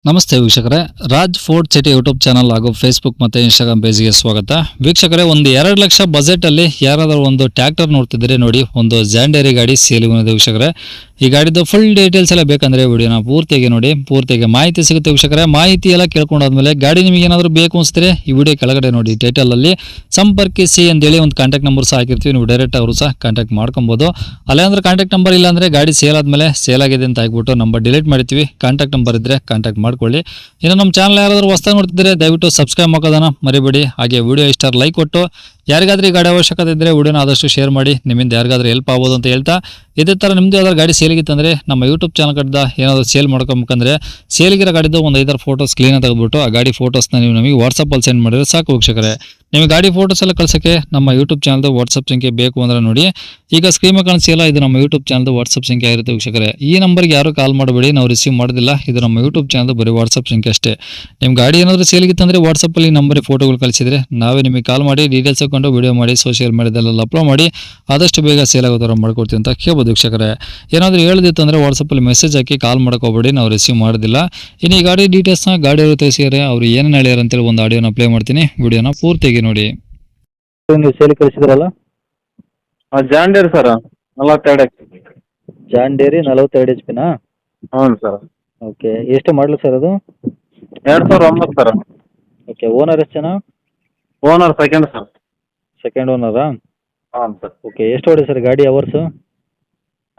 ನಮಸ್ತೆ ವೀಕ್ಷಕರೇ, Raj fort city YouTube channel ಹಾಗೂ ಫೇಸ್ಬುಕ್ ಮತ್ತು ಇನ್ಸ್ಟಾಗ್ರಾಮ್ ಪೇಜ್ಗೆ ಸ್ವಾಗತ. ವೀಕ್ಷಕರೇ, ಒಂದು 2 ಲಕ್ಷ ಬಜೆಟಲ್ಲಿ ಯಾರಾದರೂ ಒಂದು ಟ್ರ್ಯಾಕ್ಟರ್ ನೋಡ್ತಿದ್ರೆ ನೋಡಿ, ಒಂದು ಜಾಂಡೇರಿ ಗಾಡಿ ಸೇಲಿಗೆ ಬಂದಿದೆ ವೀಕ್ಷಕರೇ. ಈ ಗಾಡಿದು ಫುಲ್ ಡೀಟೇಲ್ಸ್ ಎಲ್ಲ ಬೇಕಂದ್ರೆ ವಿಡಿಯೋನ ಪೂರ್ತಿಯಾಗಿ ನೋಡಿ, ಪೂರ್ತಿಯಾಗಿ ಮಾಹಿತಿ ಸಿಗುತ್ತೆ ವೀಕ್ಷಕರೇ. ಮಾಹಿತಿ ಎಲ್ಲ ಕೇಳ್ಕೊಂಡಾದ್ಮೇಲೆ ಗಾಡಿ ನಿಮಗೆ ಏನಾದರೂ ಬೇಕು ಅನಿಸಿದ್ರೆ ಈ ವಿಡಿಯೋ ಕೆಳಗಡೆ ನೋಡಿ ಟೈಟಲಲ್ಲಿ ಸಂಪರ್ಕಿಸಿ ಅಂತೇಳಿ ಒಂದು ಕಾಂಟ್ಯಾಕ್ಟ್ ನಂಬರ್ ಸಹ ಹಾಕಿರ್ತೀವಿ. ನೀವು ಡೈರೆಕ್ಟ್ ಅವರು ಸಹ ಕಾಂಟ್ಯಾಕ್ಟ್ ಮಾಡ್ಕೊಬೋದು. ಅಲ್ಲೇಂದ್ರೆ ಕಾಂಟ್ಯಾಕ್ಟ್ ನಂಬರ್ ಇಲ್ಲ ಅಂದರೆ ಗಾಡಿ ಸೇಲ್ ಆದಮೇಲೆ ಸೇಲ್ ಆಗಿದೆ ಅಂತ ಹಾಕ್ಬಿಟ್ಟು ನಂಬರ್ ಡಿಲೀಟ್ ಮಾಡ್ತೀವಿ. ಕಾಂಟ್ಯಾಕ್ಟ್ ನಂಬರ್ ಇದ್ದರೆ ಕಾಂಟ್ಯಾಕ್ಟ್ ಮಾಡ್ಕೊಳ್ಳಿ. ಇನ್ನು ನಮ್ಮ ಚಾನಲ್ ಯಾರಾದರೂ ಹೊಸದಾಗಿ ನೋಡ್ತಿದ್ರೆ ದಯವಿಟ್ಟು ಸಬ್ಸ್ಕ್ರೈಬ್ ಮಾಡೋದನ್ನ ಮರಿಬೇಡಿ. ಹಾಗೆ ವಿಡಿಯೋ ಇಷ್ಟ ಲೈಕ್ ಕೊಟ್ಟು ಯಾರಿಗಾದ್ರೂ ಈ ಗಾಡಿ ಅವಶ್ಯಕತೆ ಇದ್ದರೆ ವಿಡಿಯೋನ ಆದಷ್ಟು ಶೇರ್ ಮಾಡಿ, ನಿಮ್ಮಿಂದ ಯಾರಿಗಾದ್ರೂ ಹೆಲ್ಪ್ ಆಗ್ಬೋದು ಅಂತ ಹೇಳ್ತಾ, ಇದೇ ಥರ ನಿಮ್ಮದು ಯಾವ್ದಾದ್ರು ಗಾಡಿ ಸೇಲಿಗಿತ್ತಂದರೆ ನಮ್ಮ ಯೂಟ್ಯೂಬ್ ಚಾನಲ್ ಕಡೆದ ಏನಾದರೂ ಸೇಲ್ ಮಾಡ್ಕೊಬೇಕಂದ್ರೆ ಸೇಲಿಗಿರೋ ಗಾಡಿದು ಒಂದು 5 ಫೋಟೋಸ್ ಕ್ಲೀನಾಗಿ ತೆಗೆದುಬಿಟ್ಟು ಆ ಗಾಡಿ ಫೋಟೋಸ್ನ ನೀವು ನಮಗೆ ವಾಟ್ಸಪ್ಪಲ್ಲಿ ಸೆಂಡ್ ಮಾಡಿದ್ರೆ ಸಾಕು ವೀಕ್ಷಕರೇ. ನಿಮಗೆ ಗಾಡಿ ಫೋಟೋಸ್ ಎಲ್ಲ ಕಳ್ಸೋಕ್ಕೆ ನಮ್ಮ ಯೂಟ್ಯೂಬ್ ಚಾನಲ್ದು ವಾಟ್ಸಪ್ ಸಂಖ್ಯೆ ಬೇಕು ಅಂದರೆ ನೋಡಿ, ಈಗ ಸ್ಕ್ರೀನ್ ಮೇಲೆ ಕಾಣಿಸಿಲ್ಲ, ಇದು ನಮ್ಮ ಯೂಟ್ಯೂಬ್ ಚಾನಲ್ದು ವಾಟ್ಸಪ್ ಸಂಖ್ಯೆ ಆಗಿರುತ್ತೆ ವೀಕ್ಷಕರೇ. ಈ ನಂಬರ್ಗೆ ಯಾರು ಕಾಲ್ ಮಾಡಬೇಡಿ, ನಾವು ರಿಸೀವ್ ಮಾಡೋದಿಲ್ಲ. ಇದು ನಮ್ಮ ಯೂಟ್ಯೂಬ್ ಚಾನಲ್ದು ಬರೀ ವಾಟ್ಸಪ್ ಸಂಖ್ಯೆ ಅಷ್ಟೇ. ನಿಮ್ಮ ಗಾಡಿ ಏನಾದರೂ ಸೇಲಿಗಿತ್ತಂದರೆ ವಾಟ್ಸಪ್ಪಲ್ಲಿ ನಂಬರಿಗೆ ಫೋಟೋಗಳು ಕಳಿಸಿದರೆ ನಾವೇ ನಿಮಗೆ ಕಾಲ್ ಮಾಡಿ ಡೀಟೇಲ್ಸ್ ಹಾಕೊಂಡು ವಿಡಿಯೋ ಮಾಡಿ ಸೋಷಿಯಲ್ ಮೀಡಿಯಾದಲ್ಲೆಲ್ಲ ಅಪ್ಲೋಡ್ ಮಾಡಿ ಆದಷ್ಟು ಬೇಗ ಸೇಲ್ ಆಗೋ ಥರ ಮಾಡ್ಕೊಡ್ತೀವಿ ಅಂತ ಕೇಳ್ಬೋದು ವೀಕ್ಷಕರೇ. ಏನಾದರೂ ಹೇಳದಿತ್ತು ಅಂದರೆ ವಾಟ್ಸಪ್ಪಲ್ಲಿ ಮೆಸೇಜ್ ಹಾಕಿ ಕಾಲ್ ಮಾಡೋಕೋಬೇಡಿ, ನಾವು ರಿಸೀವ್ ಮಾಡೋದಿಲ್ಲ. ಇನ್ನು ಈ ಗಾಡಿ ಡೀಟೇಲ್ಸ್ನ ಗಾಡಿಯವರು ತಿಳಿಸಿದರೆ ಅವರು ಏನೇನು ಹೇಳ್ಯಾರ ಅಂತೇಳಿ ಒಂದು ಆಡಿಯೋನ ಪ್ಲೇ ಮಾಡ್ತೀನಿ, ವಿಡಿಯೋನ ಪೂರ್ತಿಯಾಗಿ ನೋಡಿ. ನೀವು ಸೇಲಿ ಕಳಿಸಿದ್ರಲ್ಲ, ಜಾಂಡೇರ್ ಸರ್ 42 ಜಾಂಡೇರಿ 42 HP ನಾ? ಹ್ಞೂ ಸರ್. ಓಕೆ, ಎಷ್ಟು ಮಾಡಲು ಸರ್ ಅದು? 2009 ಸರ್. ಓಕೆ, ಓನರ್ ಎಷ್ಟು ಜನ? Owner second sir. ಸೆಕೆಂಡ್ ಓನರಾ? ಹಾಂ ಸರ್. ಓಕೆ, ಎಷ್ಟು ಹೊಡಿ ಸರ್ ಗಾಡಿ ಅವರ್ಸು?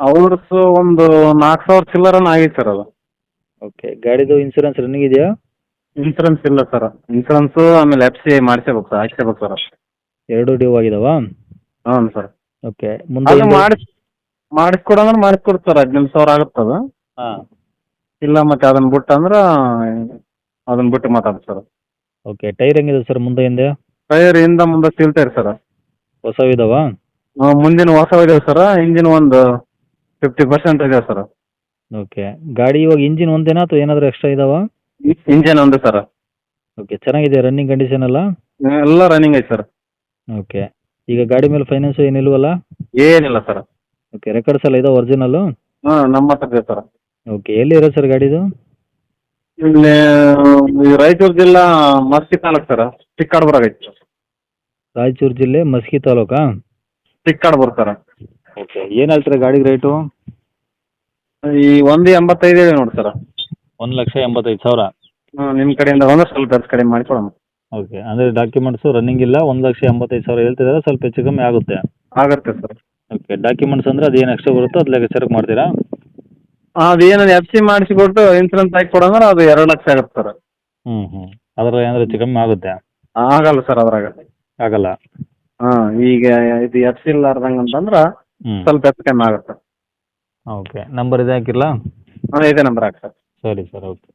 ಅವ್ರದ್ದು ಒಂದು 4000 ಚಿಲ್ಲರನ ಆಗಿತ್ತು ಸರ್ ಅದು. ಓಕೆ, ಗಾಡಿದು ಇನ್ಸೂರೆನ್ಸ್ ರನ್ನಿಂಗ್ ಇದೆಯಾ? ಇನ್ಸೂರೆನ್ಸ್ ಇಲ್ಲ ಸರ್. ಇನ್ಸೂರೆನ್ಸು ಆಮೇಲೆ FCI ಮಾಡಿಸ್ಬೇಕು ಸರ್, ಹಾಕ್ಸ್ಬೇಕು ಸರ್. ಎರಡು ಡ್ಯೂ ಆಗಿದಾವಾ? ಹ್ಞೂ ಸರ್. ಓಕೆ, ಮುಂದೆ ಅದು ಮಾಡಿಸ್ಕೊಡಂದ್ರೆ ಮಾಡಿಸ್ಕೊಡ್ತು ಸರ್. 18,000 ಆಗುತ್ತೆ ಅದು. ಹಾಂ. ಇಲ್ಲ ಮತ್ತೆ ಅದನ್ನ ಬಿಟ್ಟು ಅಂದ್ರೆ ಅದನ್ನ ಬಿಟ್ಟು ಮಾತಾಡ್ತು ಸರ್. ಓಕೆ, ಟೈರ್ ಹೆಂಗಿದೆ ಸರ್ ಮುಂದೆ ಹಿಂದೆ? ಟೈರ್ ಹಿಂದ ಮುಂದೆ ಸೀಲ್ತೇರಿ ಸರ್. ಹೊಸವಿದಾವಾ? ಮುಂದಿನ ಹೊಸ ಇದೆ ಸರ್. ಇಂಜಿನ್ ಒಂದು 50% ಇದೆ ಸರ್. ಓಕೆ, ಗಾಡಿ ಇವಾಗ ಇಂಜಿನ್ ಒಂದೇನಾ ಅಥವಾ ಏನಾದರೂ ಎಕ್ಸ್ಟ್ರಾ ಇದಾವಾ? ಇಂಜಿನ್ ಒಂದು ಸರ್. ಓಕೆ, ಚೆನ್ನಾಗಿದೆ ರನ್ನಿಂಗ್ ಕಂಡೀಷನ್ ಎಲ್ಲ? ಎಲ್ಲ ರನ್ನಿಂಗ್ ಐತೆ ಸರ್. ಓಕೆ, ಈಗ ಗಾಡಿ ಮೇಲೆ ಫೈನಾನ್ಸು ಏನಿಲ್ವಲ್ಲ? ಏನಿಲ್ಲ ಸರ್. ಓಕೆ, ರೆಕಾರ್ಡ್ಸ್ ಎಲ್ಲ ಇದಾವೆ ಒರಿಜಿನಲ್ಲು? ಹಾಂ, ನಮ್ಮ ಹತ್ರ ಇದೆ ಸರ್. ಓಕೆ, ಎಲ್ಲಿ ಇರೋದು ಸರ್ ಗಾಡಿದು? ಇಲ್ಲಿ ರಾಯಚೂರು ಜಿಲ್ಲಾ ಮಸ್ಕಿ ತಾಲೂಕು ಸರ್. ಚಿಕ್ಕಾಡ್ಬುರಾಗ ಐತಿ. ರಾಯಚೂರು ಜಿಲ್ಲೆ ಮಸ್ಕಿ ತಾಲೂಕಾ? ಚಿಕ್ಕಾಡ್ಬುರ ಸರ್. ಓಕೆ, ಏನು ಹೇಳ್ತೀರಾ ಗಾಡಿಗೆ ರೇಟು? ಈ 185 ಇದೆ ನೋಡಿ ಸರ್. 1,85,000. ನಿಮ್ಮ ಕಡೆಯಿಂದ ಬಂದ್ರೆ ಸ್ವಲ್ಪ ಹೆಚ್ಚು ಕಡಿಮೆ ಮಾಡಿಕೊಡೋಣ. ಓಕೆ, ಅಂದರೆ ಡಾಕ್ಯುಮೆಂಟ್ಸು ರನ್ನಿಂಗ್ ಇಲ್ಲ, 1,85,000 ಹೇಳ್ತಿದ್ದಾರೆ, ಸ್ವಲ್ಪ ಹೆಚ್ಚು ಕಮ್ಮಿ ಆಗುತ್ತೆ. ಆಗುತ್ತೆ ಸರ್. ಓಕೆ, ಡಾಕ್ಯುಮೆಂಟ್ಸ್ ಅಂದರೆ ಅದು ಏನು ಎಕ್ಸ್ಟ್ರಾ ಬರುತ್ತೋ ಅದು ಲೆಕ್ಕಾಚಾರಕ್ಕೆ ಮಾಡ್ತೀರಾ? ಅದೇನು FC ಮಾಡಿಸಿಕೊಟ್ಟು ಇನ್ಸೂರೆನ್ಸ್ ಹಾಕಿ ಕೊಡಂದ್ರೆ ಅದು 2 ಲಕ್ಷ ಆಗುತ್ತೆ ಸರ್. ಅದರ ಏನಾದರೂ ಹೆಚ್ಚು ಕಮ್ಮಿ ಆಗುತ್ತೆ? ಆಗಲ್ಲ ಸರ್ ಅದ್ರಾಗ. ಆಗಲ್ಲ? ಹಾಂ, ಈಗ ಇದು FC ಇಲ್ಲಾರ್ದಂಗೆ ಅಂತಂದ್ರೆ ಸ್ವಲ್ಪ ಹೆಚ್ಚು ಕಮ್ಮಿ ಆಗುತ್ತೆ. ಓಕೆ, ನಂಬರ್ ಇದೆ ಹಾಕಿರಲಾ? ಹಾಂ, ಇದೇ ನಂಬರ್ ಹಾಕಿ ಸರ್. ಸರಿ ಸರ್, ಓಕೆ.